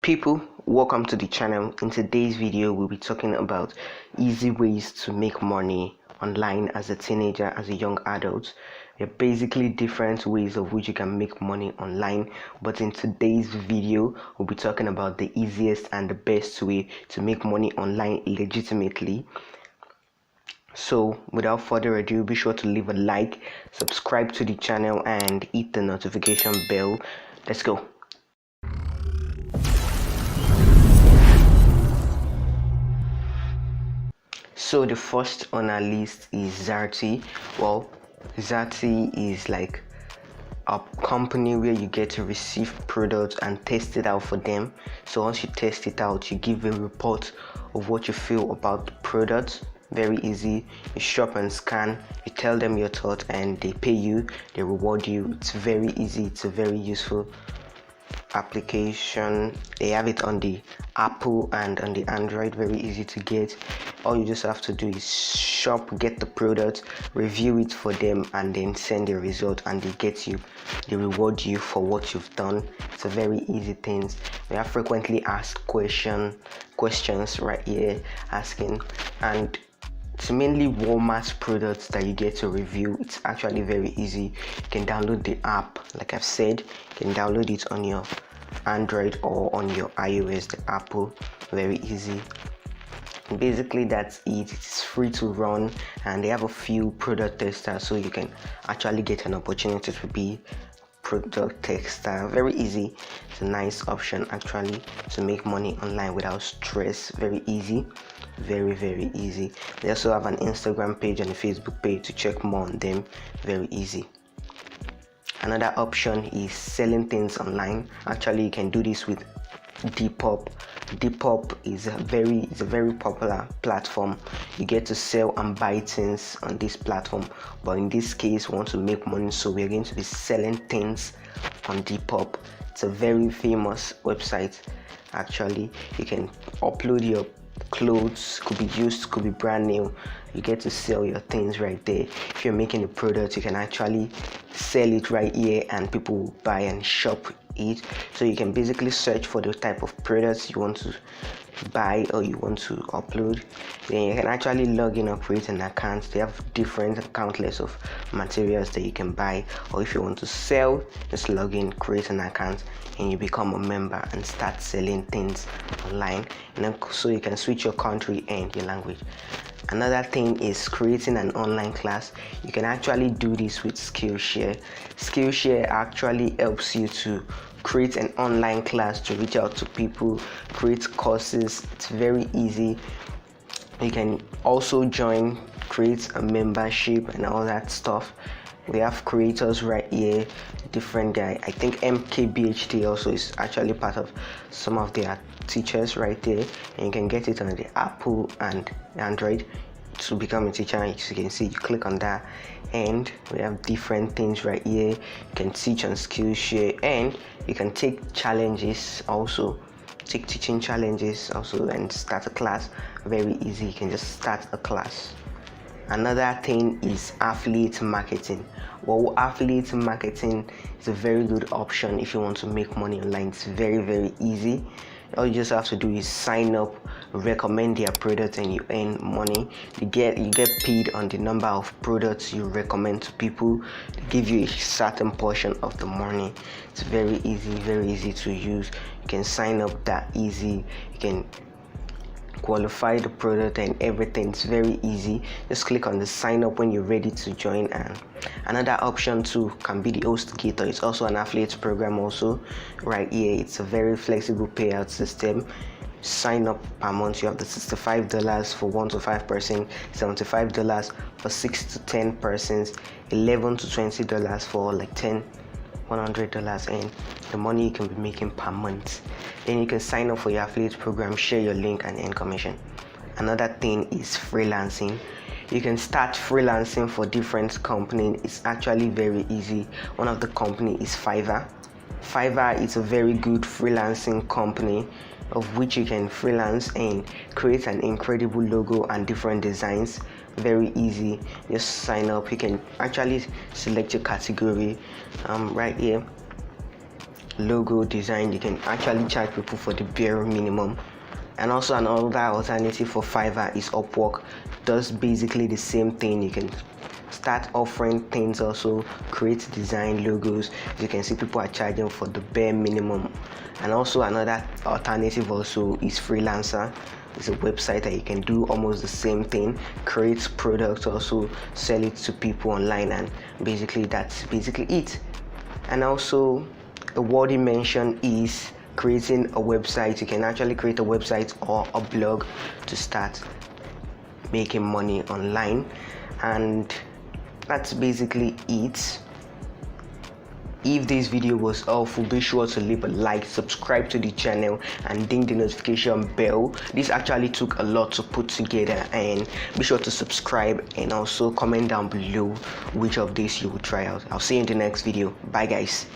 People, welcome to the channel. In today's video we'll be talking about easy ways to make money online as a teenager, as a young adult. There are basically different ways of which you can make money online, but in today's video we'll be talking about the easiest and the best way to make money online legitimately. So without further ado, be sure to leave a like, subscribe to the channel and hit the notification bell. Let's go. So the first on our list is Zarty. Well, Zarty is like a company where you get to receive products and test it out for them. So once you test it out, you give a report of what you feel about the product. Very easy. You shop and scan, you tell them your thoughts and they pay you, they reward you. It's very easy, it's a very useful application. They have it on the Apple and on the Android, very easy to get. All you just have to do is shop, get the product, review it for them and then send the result, and they reward you for what you've done. It's a very easy thing. We have frequently asked questions right here asking, and it's mainly Walmart's products that you get to review. It's actually very easy. You can download the app, like I've said. You can download it on your Android or on your iOS, the Apple. Very easy. Basically that's it. It's free to run and they have a few product testers, so you can actually get an opportunity to be product tester. Very easy. It's a nice option actually to make money online without stress. Very easy, very easy. They also have an Instagram page and a Facebook page to check more on them. Very easy. Another option is selling things online. Actually you can do this with Depop. Depop is a very popular platform. You get to sell and buy things on this platform, but in this case we want to make money, so we're going to be selling things on Depop. It's a very famous website. Actually you can upload your clothes, could be used, could be brand new. You get to sell your things right there. If you're making a product, you can actually sell it right here and people will buy and shop it. So you can basically search for the type of products you want to buy or you want to upload. Then you can actually log in or create an account. They have different countless of materials that you can buy, or if you want to sell, just log in, create an account and you become a member and start selling things online. And then so you can switch your country and your language. Another thing is creating an online class. You can actually do this with Skillshare. Skillshare actually helps you to create an online class, to reach out to people, create courses. It's very easy. You can also join, create a membership and all that stuff. We have creators right here, different guy. I think MKBHD also is actually part of some of their teachers right there, and you can get it on the Apple and Android to become a teacher. As you can see, you click on that and we have different things right here. You can teach on Skillshare and you can take challenges also, take teaching challenges also and start a class. Very easy, you can just start a class. Another thing is affiliate marketing. Well, affiliate marketing is a very good option if you want to make money online. It's very easy. All you just have to do is sign up, recommend their product and you earn money. You get paid on the number of products you recommend to people. They give you a certain portion of the money. It's very easy to use. You can sign up that easy. You can qualify the product and everything. It's very easy. Just click on the sign up when you're ready to join. And another option too can be the HostGator. It's also an affiliate program also right here. It's a very flexible payout system. Sign up per month. You have the $65 for 1 to 5 persons, $75 for 6 to 10 persons, $11 to $20 for like $100, and the money you can be making per month. Then you can sign up for your affiliate program, share your link and earn commission. Another thing is freelancing. You can start freelancing for different companies. It's actually very easy. One of the company is Fiverr. Fiverr is a very good freelancing company of which you can freelance and create an incredible logo and different designs. Very easy. Just sign up. You can actually select your category right here. logo design, you can actually charge people for the bare minimum. And also another alternative for Fiverr is Upwork. Does basically the same thing. You can start offering things, also create design logos. You can see people are charging for the bare minimum. And also another alternative also is Freelancer. It's a website that you can do almost the same thing, create products, also sell it to people online, and that's basically it. And also a worthy mention is creating a website. You can actually create a website or a blog to start making money online, and that's basically it. If this video was helpful, be sure to leave a like, subscribe to the channel, and ding the notification bell. This actually took a lot to put together, and be sure to subscribe and also comment down below which of these you will try out. I'll see you in the next video. Bye guys.